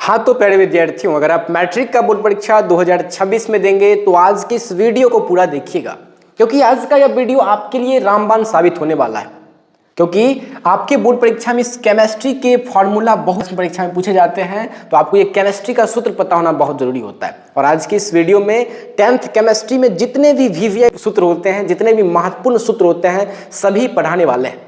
हाँ तो प्यारे विद्यार्थियों, अगर आप मैट्रिक का बोर्ड परीक्षा 2026 में देंगे तो आज की इस वीडियो को पूरा देखिएगा, क्योंकि आज का यह वीडियो आपके लिए रामबाण साबित होने वाला है। क्योंकि आपके बोर्ड परीक्षा में इस केमिस्ट्री के फॉर्मूला बहुत परीक्षा में पूछे जाते हैं, तो आपको ये केमिस्ट्री का सूत्र पता होना बहुत जरूरी होता है। और आज की इस वीडियो में 10th केमिस्ट्री में जितने भी VVI सूत्र होते हैं, जितने भी महत्वपूर्ण सूत्र होते हैं, सभी पढ़ाने वाले हैं।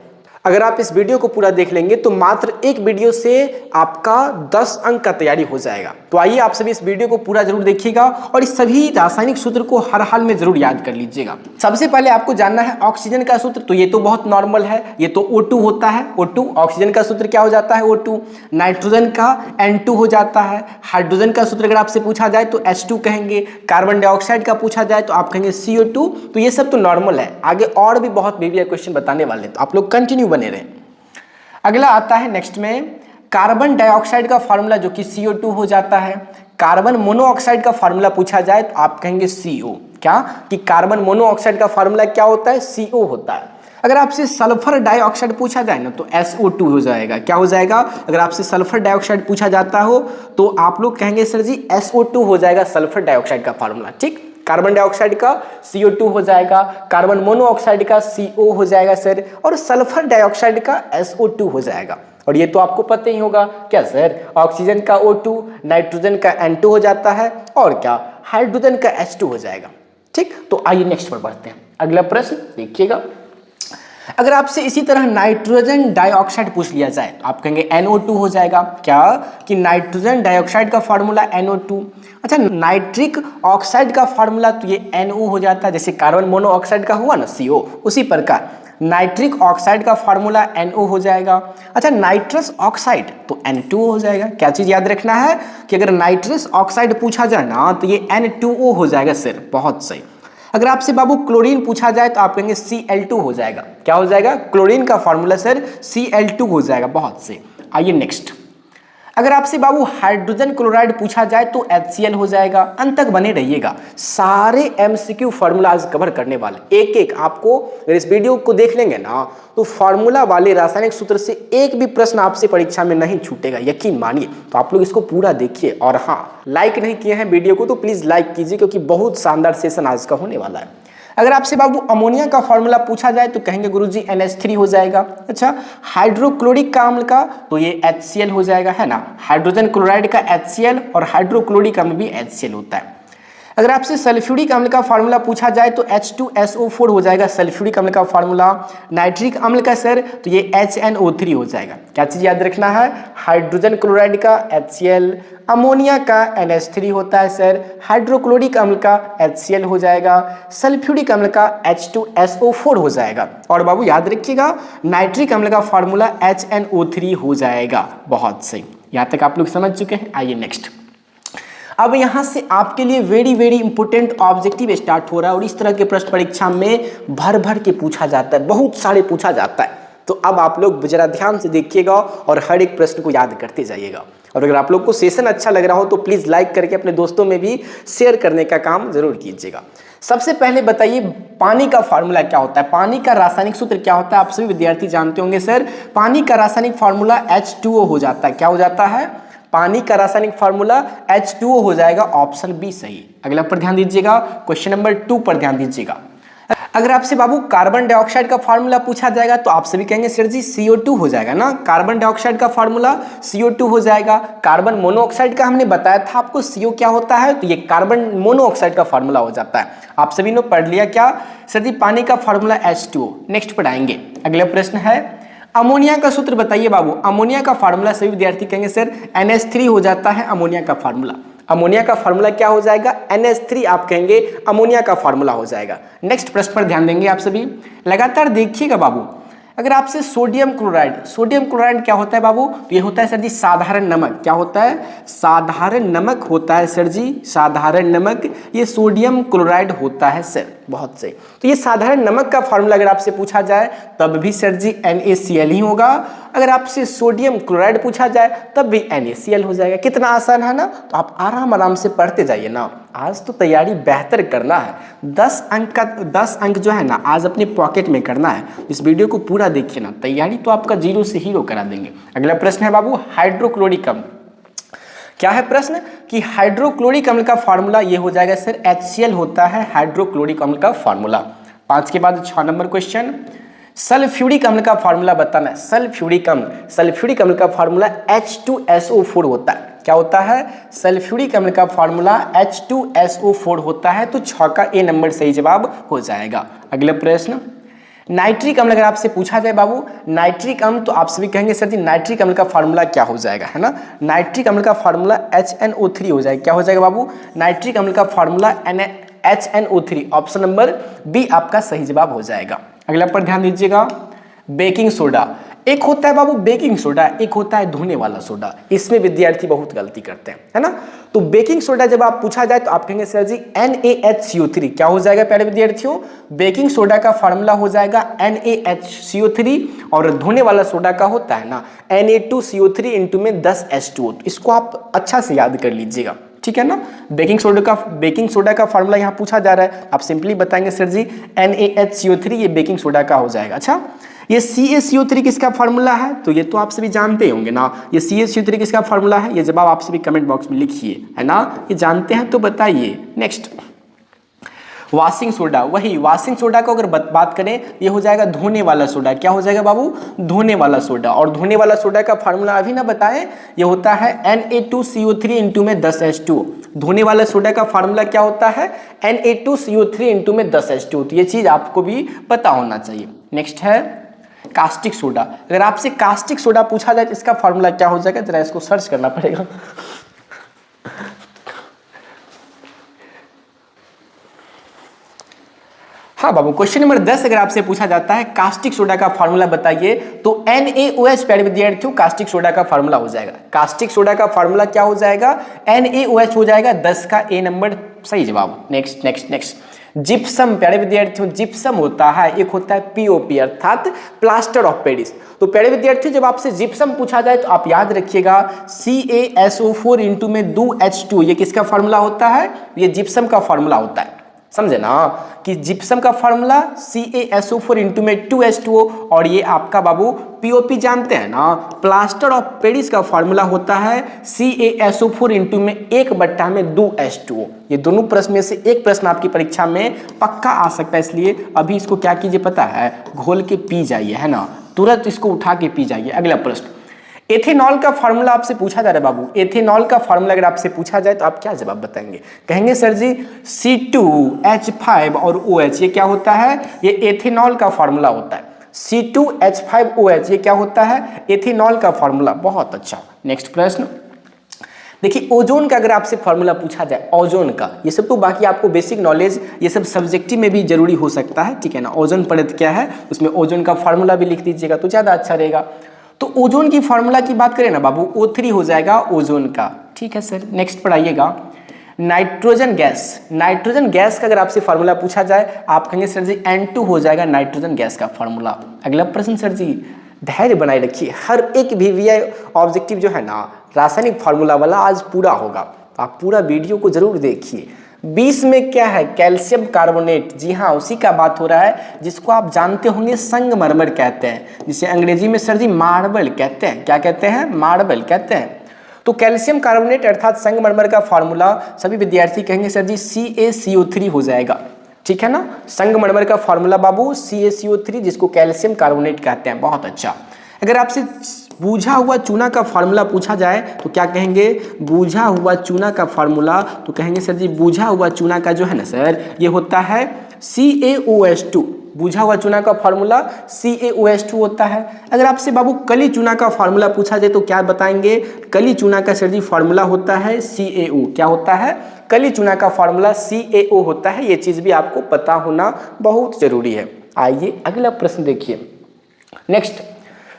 अगर आप इस वीडियो को पूरा देख लेंगे तो मात्र एक वीडियो से आपका 10 अंक का तैयारी हो जाएगा। तो आइए आप सभी इस वीडियो को पूरा जरूर देखिएगा और इस सभी रासायनिक सूत्र को हर हाल में जरूर याद कर लीजिएगा। सबसे पहले आपको जानना है ऑक्सीजन का सूत्र, तो ये तो बहुत नॉर्मल है, ये तो O2 होता है। O2 ऑक्सीजन का सूत्र क्या हो जाता है? O2। नाइट्रोजन का N2 हो जाता है। हाइड्रोजन का सूत्र अगर आपसे पूछा जाए तो H2 कहेंगे। कार्बन डाइऑक्साइड का पूछा जाए तो आप कहेंगे CO2। तो ये सब तो नॉर्मल है, आगे और भी बहुत VVI क्वेश्चन बताने वाले हैं, तो आप लोग कंटिन्यू बने रहे। अगला आता है नेक्स्ट में कार्बन डाइऑक्साइड का फार्मूला, जो कि CO2 हो जाता है। कार्बन मोनोऑक्साइड का फार्मूला पूछा जाए तो आप कहेंगे CO। क्या कि कार्बन मोनोऑक्साइड का फार्मूला क्या होता है? CO होता है। अगर आपसे सल्फर डाइऑक्साइड पूछा जाए ना तो SO2 हो जाएगा। क्या हो जाएगा? अगर आपसे सल्फर डाइऑक्साइड पूछा जाता हो तो आप लोग कहेंगे सर जी SO2 हो जाएगा सल्फर डाइऑक्साइड का फार्मूला। ठीक, कार्बन डाइऑक्साइड का CO2 हो जाएगा, कार्बन मोनोऑक्साइड का CO हो जाएगा सर, और सल्फर डाइऑक्साइड का SO2 हो जाएगा। और ये तो आपको पता ही होगा। क्या सर? ऑक्सीजन का O2, नाइट्रोजन का N2 हो जाता है, और क्या हाइड्रोजन का H2 हो जाएगा। ठीक, तो आइए नेक्स्ट पर बढ़ते हैं। अगला प्रश्न देखिएगा। अगर आपसे इसी तरह नाइट्रोजन डाइऑक्साइड पूछ लिया जाए तो आप कहेंगे NO2 हो जाएगा। क्या कि नाइट्रोजन डाइऑक्साइड का फार्मूला NO2। अच्छा, नाइट्रिक ऑक्साइड का फार्मूला तो ये NO हो जाता है, जैसे कार्बन मोनोऑक्साइड का हुआ ना CO, उसी प्रकार नाइट्रिक ऑक्साइड का फार्मूला NO हो जाएगा। अच्छा, नाइट्रस ऑक्साइड तो N2O हो जाएगा। क्या चीज याद रखना है कि अगर नाइट्रस ऑक्साइड पूछा जाए ना तो ये N2O हो जाएगा सर। बहुत सही। अगर आपसे बाबू क्लोरीन पूछा जाए तो आप कहेंगे Cl2 हो जाएगा। क्या हो जाएगा? क्लोरीन का फार्मूला सर Cl2 हो जाएगा। बहुत से। आइए नेक्स्ट। अगर आपसे बाबू हाइड्रोजन क्लोराइड पूछा जाए तो HCl हो जाएगा। अंत तक बने रहिएगा, सारे MCQ फार्मूला आज कवर करने वाले, एक एक आपको। अगर इस वीडियो को देख लेंगे ना तो फार्मूला वाले रासायनिक सूत्र से एक भी प्रश्न आपसे परीक्षा में नहीं छूटेगा, यकीन मानिए। तो आप लोग इसको पूरा देखिए। और हाँ, लाइक नहीं किए हैं वीडियो को तो प्लीज लाइक कीजिए, क्योंकि बहुत शानदार सेशन आज का होने वाला है। अगर आपसे बाबू अमोनिया का फार्मूला पूछा जाए तो कहेंगे गुरुजी NH3 हो जाएगा। अच्छा, हाइड्रोक्लोरिक का अम्ल का तो ये HCl हो जाएगा, है ना। हाइड्रोजन क्लोराइड का HCl और हाइड्रोक्लोरिक अम्ल भी HCl होता है। अगर आपसे सल्फ्यूरिक अम्ल का फार्मूला पूछा जाए तो H2SO4 हो जाएगा सल्फ्यूरिक अम्ल का फार्मूला। नाइट्रिक अम्ल का सर तो ये HNO3 हो जाएगा। क्या चीज याद रखना है? हाइड्रोजन क्लोराइड का HCl, अमोनिया का NH3 होता है सर, हाइड्रोक्लोरिक अम्ल का HCl हो जाएगा, सल्फ्यूरिक अम्ल का H2SO4 हो जाएगा। और बाबू याद रखिएगा, नाइट्रिक अम्ल का फार्मूला HNO3 हो जाएगा। बहुत सही, यहाँ तक आप लोग समझ चुके हैं। आइए नेक्स्ट। अब यहाँ से आपके लिए वेरी इंपोर्टेंट ऑब्जेक्टिव स्टार्ट हो रहा है, और इस तरह के प्रश्न परीक्षा में भर भर के पूछा जाता है, बहुत सारे पूछा जाता है। तो अब आप लोग जरा ध्यान से देखिएगा और हर एक प्रश्न को याद करते जाइएगा। और अगर आप लोग को सेशन अच्छा लग रहा हो तो प्लीज लाइक करके अपने दोस्तों में भी शेयर करने का काम जरूर कीजिएगा। सबसे पहले बताइए, पानी का फार्मूला क्या होता है? पानी का रासायनिक सूत्र क्या होता है? आप सभी विद्यार्थी जानते होंगे सर, पानी का रासायनिक फार्मूला H2O हो जाता है। क्या हो जाता है? पानी का रासायनिक फार्मूला H2O हो जाएगा। ऑप्शन बी सही। अगला पर ध्यान दीजिएगा, क्वेश्चन नंबर 2 पर ध्यान दीजिएगा। अगर आपसे बाबू कार्बन डाइऑक्साइड का फार्मूला पूछा जाएगा तो आप सभी कहेंगे सर जी CO2 हो जाएगा ना। कार्बन डाइऑक्साइड का फार्मूला CO2 हो जाएगा। कार्बन मोनोऑक्साइड का हमने बताया था आपको CO क्या होता है, तो ये कार्बन मोनोऑक्साइड का फार्मूला हो जाता है। आप सभी ने पढ़ लिया क्या सर जी? पानी का फार्मूला H2O। नेक्स्ट पर आएंगे। अगला प्रश्न है, अमोनिया का सूत्र बताइए बाबू। अमोनिया का फार्मूला सभी विद्यार्थी कहेंगे सर NH3 हो जाता है अमोनिया का फार्मूला। अमोनिया का फार्मूला क्या हो जाएगा? NH3 आप कहेंगे अमोनिया का फार्मूला हो जाएगा। नेक्स्ट प्रश्न पर ध्यान देंगे आप सभी, लगातार देखिएगा बाबू। अगर आपसे सोडियम क्लोराइड क्या होता है बाबू? तो ये होता है सर जी साधारण नमक। क्या होता है? साधारण नमक होता है सर जी, साधारण नमक ये सोडियम क्लोराइड होता है सर। बहुत सही। तो ये साधारण नमक का फार्मूला अगर आपसे पूछा जाए तब भी सर जी NaCl ही होगा। अगर आपसे सोडियम क्लोराइड पूछा जाए तब भी NaCl हो जाएगा। कितना आसान है ना। तो आप आराम से पढ़ते जाइए ना, आज तो तैयारी बेहतर करना है। 10 अंक जो है ना आज अपने पॉकेट में करना है। इस वीडियो को पूरा देखिए ना, तैयारी तो आपका 0 से हीरो करा देंगे। अगला प्रश्न है बाबू, हाइड्रोक्लोरिक अम्ल। क्या है प्रश्न कि हाइड्रोक्लोरिक अम्ल का फॉर्मूला ये हो जाएगा सर HCl होता है हाइड्रोक्लोरिक अम्ल का फॉर्मूला। 5 के बाद 6 नंबर क्वेश्चन, सल्फ्यूरिक अम्ल का फॉर्मूला बताना है। सल्फ्यूरिक अम्ल का फॉर्मूला H2SO4 होता है। क्या होता है? सल्फ्यूरिक अम्ल का फॉर्मूला H2SO4 होता है। तो 6 का ए नंबर सही जवाब हो जाएगा। अगला प्रश्न, नाइट्रिक अम्ल अगर आपसे पूछा जाए बाबू नाइट्रिक अम्ल, तो आप सभी कहेंगे सर जी नाइट्रिक अम्ल का फॉर्मूला क्या हो जाएगा, है ना। नाइट्रिक अम्ल का फॉर्मूला HNO3 हो जाएगा। क्या हो जाएगा बाबू? नाइट्रिक अम्ल का formula HNO3। Option number B आपका सही जवाब हो जाएगा। अगला पर ध्यान दीजिएगा, बेकिंग सोडा। एक होता है बाबू बेकिंग सोडा, एक होता है धोने वाला सोडा। इसमें विद्यार्थी बहुत गलती करते हैं, है ना। तो बेकिंग सोडा जब आप पूछा जाए तो आप कहेंगे सर जी NaHCO3। क्या हो जाएगा प्यारे विद्यार्थियों? बेकिंग सोडा का फॉर्मूला हो जाएगा NaHCO3 और धोने वाला सोडा का होता है ना Na2CO3 इंटू में 10H2O। इसको आप अच्छा से याद कर लीजिएगा, ठीक है ना। बेकिंग सोडा का फॉर्मूला यहाँ पूछा जा रहा है, आप सिंपली बताएंगे सर जी NaHCO3 ये बेकिंग सोडा का हो जाएगा। अच्छा, ये CaCO3 किसका फॉर्मूला है? तो ये तो आप सभी जानते होंगे ना, ये CaCO3 किसका फॉर्मूला है? ये जवाब आप सभी कमेंट बॉक्स में लिखिए, है ना। ये जानते हैं तो बताइए। Next, washing soda. वही वॉशिंग सोडा को अगर बात करें ये हो जाएगा धोने वाला सोडा। क्या हो जाएगा बाबू? धोने वाला सोडा। और धोने वाला सोडा का फॉर्मूला अभी ना बताएं, ये होता है Na2CO3 इंटू में 10H2O। धोने वाला सोडा का फॉर्मूला क्या होता है? Na2CO3 इंटू में 10H2O। तो ये चीज आपको भी पता होना चाहिए। नेक्स्ट है कास्टिक सोडा। अगर आपसे कास्टिक सोडा पूछा जाए तो इसका फॉर्मूला क्या हो जाएगा? जरा इसको सर्च करना पड़ेगा। हाँ बाबू, क्वेश्चन नंबर 10 अगर आपसे पूछा जाता है कास्टिक सोडा का फॉर्मूला बताइए, तो NaOH प्यारे विद्यार्थियों कास्टिक सोडा का फॉर्मूला हो जाएगा। कास्टिक सोडा का फॉर्मूला क्या हो जाएगा? NaOH हो जाएगा। 10 का ए नंबर सही जवाब। नेक्स्ट जिप्सम प्यारे विद्यार्थियों, जिप्सम होता है, एक होता है POP अर्थात प्लास्टर ऑफ पेरिस। तो प्यारे विद्यार्थियों जब आपसे जिप्सम पूछा जाए तो आप याद रखिएगा CaSO4 इंटू में 2H2। ये किसका फॉर्मूला होता है? ये जिप्सम का फॉर्मूला होता है, समझे ना, कि जिप्सम का फॉर्मूला CaSO4 इंटू में 2H2O। और ये आपका बाबू POP जानते हैं ना, प्लास्टर ऑफ पेरिस का फॉर्मूला होता है CaSO4 इंटू में 1/2H2O। ये दोनों प्रश्न में से एक प्रश्न आपकी परीक्षा में पक्का आ सकता है, इसलिए अभी इसको क्या कीजिए पता है, घोल के पी जाइए, है ना, तुरंत इसको उठा के पी जाइए। अगला प्रश्न, एथेनॉल का फॉर्मूला आपसे पूछा जा रहा है बाबू। एथेनॉल का फॉर्मूला अगर आपसे पूछा जाए तो आप क्या जवाब बताएंगे? कहेंगे सर जी C2H5 और OH। ये क्या होता है? ये एथेनॉल का फॉर्मूला होता है। C2H5OH ये क्या होता है? एथेनॉल का फॉर्मूला। बहुत अच्छा। नेक्स्ट प्रश्न देखिए, ओजोन का अगर आपसे फॉर्मूला पूछा जाए, ओजोन का, ये सब तो बाकी आपको बेसिक नॉलेज ये सब सब्जेक्टिव में भी जरूरी हो सकता है, ठीक है ना। ओजोन परत क्या है, उसमें ओजोन का फॉर्मूला भी लिख दीजिएगा तो ज्यादा अच्छा रहेगा। तो ओजोन की फॉर्मूला की बात करें ना बाबू, O3 हो जाएगा ओजोन का, ठीक है सर। नेक्स्ट पर आइएगा, नाइट्रोजन गैस का अगर आपसे फॉर्मूला पूछा जाए आप कहेंगे सर जी N2 हो जाएगा नाइट्रोजन गैस का फॉर्मूला। अगला प्रश्न सर जी, धैर्य बनाए रखिए, हर एक VVI ऑब्जेक्टिव जो है ना रासायनिक फॉर्मूला वाला आज पूरा होगा, तो आप पूरा वीडियो को जरूर देखिए। 20 में क्या है? Calcium carbonate. जी हाँ, उसी का बात हो रहा है जिसको आप जानते होंगे संगमरमर कहते हैं, जिसे अंग्रेजी में सर जी मार्बल कहते हैं। क्या कहते हैं? मार्बल कहते हैं। तो कैल्शियम कार्बोनेट अर्थात संगमरमर का फॉर्मूला सभी विद्यार्थी कहेंगे सर जी CaCO3 हो जाएगा, ठीक है ना। संगमरमर का फॉर्मूला बाबू CaCO3 जिसको कैल्शियम कार्बोनेट कहते हैं। बहुत अच्छा। अगर आपसे बूझा हुआ चूना का फॉर्मूला पूछा जाए तो क्या कहेंगे? बूझा हुआ चूना का फॉर्मूला, तो कहेंगे सर जी बूझा हुआ चूना का जो है ना सर ये होता है CaOH2। बूझा हुआ चूना का फॉर्मूला CaOH2 होता है। अगर आपसे बाबू कली चूना का फॉर्मूला पूछा जाए तो क्या बताएंगे? कली चूना का सर जी फॉर्मूला होता है CaO। क्या होता है? कली चूना का फॉर्मूला CaO होता है। ये चीज भी आपको पता होना बहुत जरूरी है। आइए अगला प्रश्न देखिए। नेक्स्ट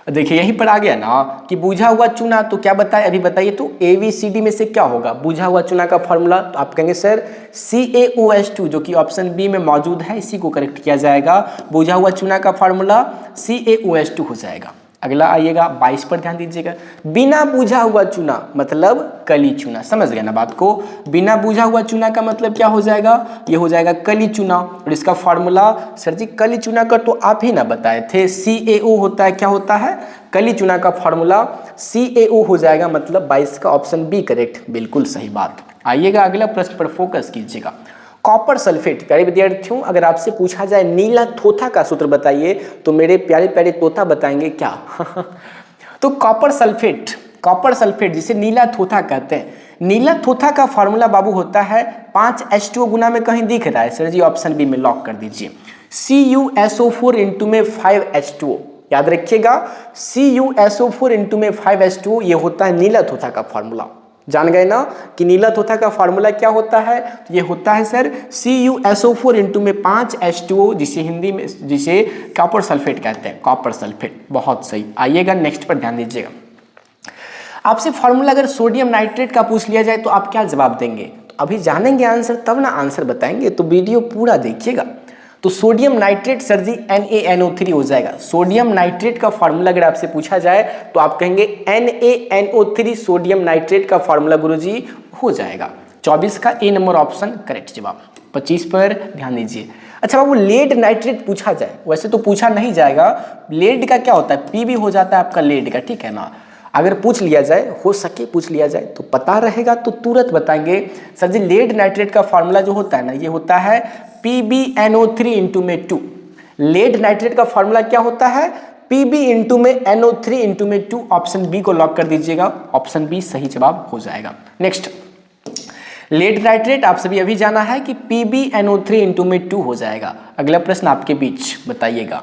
देखिए, यहीं पर आ गया ना कि बूझा हुआ चूना, तो क्या बताए अभी बताइए, तो ABCD में से क्या होगा? बूझा हुआ चूना का फॉर्मूला, तो आप कहेंगे सर CaOH2 जो कि ऑप्शन बी में मौजूद है, इसी को करेक्ट किया जाएगा। बूझा हुआ चूना का फॉर्मूला CaOH2 हो जाएगा। अगला आइएगा 22 पर ध्यान दीजिएगा। बिना बूझा हुआ चूना मतलब कली चूना, समझ गए ना बात को। बिना बूझा हुआ चूना का मतलब क्या हो जाएगा, ये हो जाएगा कली चूना। और इसका फॉर्मूला सर जी कली चूना का तो आप ही ना बताए थे, CaO होता है। क्या होता है, कली चूना का फॉर्मूला CaO हो जाएगा, मतलब 22 का ऑप्शन बी करेक्ट, बिल्कुल सही बात। आइएगा अगला प्रश्न पर फोकस कीजिएगा। कॉपर सल्फेट, प्यारे विद्यार्थियों अगर आपसे पूछा जाए नीला थोथा का सूत्र बताइए तो मेरे प्यारे प्यारे तोता बताएंगे क्या तो कॉपर सल्फेट जिसे नीला थोथा कहते हैं, नीला थोथा का फॉर्मूला बाबू होता है 5H2O गुना में कहीं दिख रहा है सर जी, ऑप्शन बी में लॉक कर दीजिए। CuSO4 इंटू में 5H2O, याद रखिएगा CuSO4 इंटू में 5H2O, ये होता है नीला थोथा का फॉर्मूला। जान गए ना कि नीला थोथा का फार्मूला क्या होता है, तो ये होता है सर CuSO4 इंटू में 5H2O, जिसे हिंदी में जिसे कॉपर सल्फेट कहते हैं, कॉपर सल्फेट। बहुत सही। आइएगा नेक्स्ट पर ध्यान दीजिएगा। आपसे फार्मूला अगर सोडियम नाइट्रेट का पूछ लिया जाए तो आप क्या जवाब देंगे, तो अभी जानेंगे आंसर तब ना आंसर बताएंगे, तो वीडियो पूरा देखिएगा। तो सोडियम नाइट्रेट सर जी NaNO3 हो जाएगा। सोडियम नाइट्रेट का फार्मूला अगर आपसे पूछा जाए तो आप कहेंगे NaNO3 सोडियम नाइट्रेट का फार्मूला गुरुजी हो जाएगा। 24 का ए नंबर ऑप्शन करेक्ट जवाब। 25 पर ध्यान दीजिए। अच्छा बाबू लेड नाइट्रेट पूछा जाए, वैसे तो पूछा नहीं जाएगा, लेड का क्या होता है, Pb हो जाता है आपका लेड का, ठीक है ना। अगर पूछ लिया जाए, हो सके पूछ लिया जाए तो पता रहेगा तो तुरंत बताएंगे सर जी। लेड नाइट्रेट का फार्मूला जो होता है ना, ये होता है PbNO3 इंटू में 2। लेड नाइट्रेट का फार्मूला क्या होता है, Pb इंटू में NO3 इंटू में 2। ऑप्शन बी को लॉक कर दीजिएगा, ऑप्शन बी सही जवाब हो जाएगा। नेक्स्ट लेड नाइट्रेट आप सभी अभी जाना है कि PbNO3 इंटू में 2 हो जाएगा। अगला प्रश्न आपके बीच बताइएगा।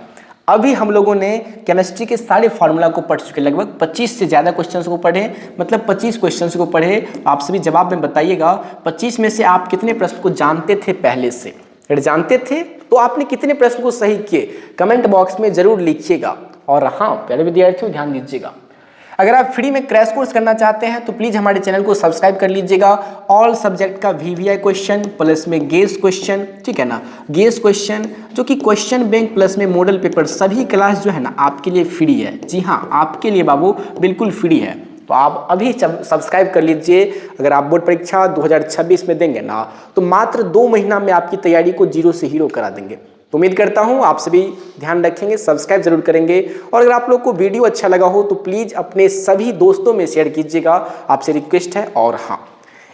अभी हम लोगों ने केमिस्ट्री के सारे फार्मूला को पढ़ चुके, लगभग 25 से ज़्यादा क्वेश्चंस को पढ़े, मतलब 25 क्वेश्चंस को पढ़े। आप सभी जवाब में बताइएगा 25 में से आप कितने प्रश्न को जानते थे पहले से। अगर जानते थे तो आपने कितने प्रश्न को सही किए, कमेंट बॉक्स में जरूर लिखिएगा। और हाँ प्यारे विद्यार्थियों ध्यान दीजिएगा, अगर आप फ्री में क्रैश कोर्स करना चाहते हैं तो प्लीज़ हमारे चैनल को सब्सक्राइब कर लीजिएगा। ऑल सब्जेक्ट का VVI क्वेश्चन प्लस में गेस क्वेश्चन, ठीक है ना, गेस क्वेश्चन जो कि क्वेश्चन बैंक प्लस में मॉडल पेपर, सभी क्लास जो है ना आपके लिए फ्री है। जी हाँ, आपके लिए बाबू बिल्कुल फ्री है, तो आप अभी सब्सक्राइब कर लीजिए। अगर आप बोर्ड परीक्षा 2026 में देंगे ना तो मात्र 2 महीना में आपकी तैयारी को जीरो से हीरो करा देंगे। तो उम्मीद करता हूं आप सभी ध्यान रखेंगे, सब्सक्राइब जरूर करेंगे। और अगर आप लोग को वीडियो अच्छा लगा हो तो प्लीज़ अपने सभी दोस्तों में शेयर कीजिएगा, आपसे रिक्वेस्ट है। और हाँ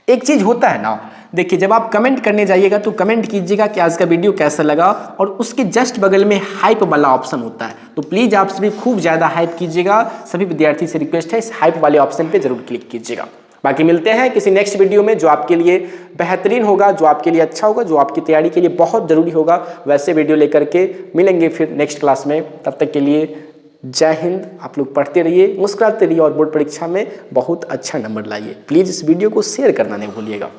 एक चीज़ होता है ना, देखिए जब आप कमेंट करने जाइएगा तो कमेंट कीजिएगा कि आज का वीडियो कैसा लगा, और उसके जस्ट बगल में हाइप वाला ऑप्शन होता है, तो प्लीज़ आप सभी खूब ज़्यादा हाइप कीजिएगा। सभी विद्यार्थी से रिक्वेस्ट है इस हाइप वाले ऑप्शन पर जरूर क्लिक कीजिएगा। बाकी मिलते हैं किसी नेक्स्ट वीडियो में जो आपके लिए बेहतरीन होगा, जो आपके लिए अच्छा होगा, जो आपकी तैयारी के लिए बहुत ज़रूरी होगा, वैसे वीडियो लेकर के मिलेंगे फिर नेक्स्ट क्लास में। तब तक के लिए जय हिंद। आप लोग पढ़ते रहिए, मुस्कुराते रहिए और बोर्ड परीक्षा में बहुत अच्छा नंबर लाइए। प्लीज़ इस वीडियो को शेयर करना नहीं भूलिएगा।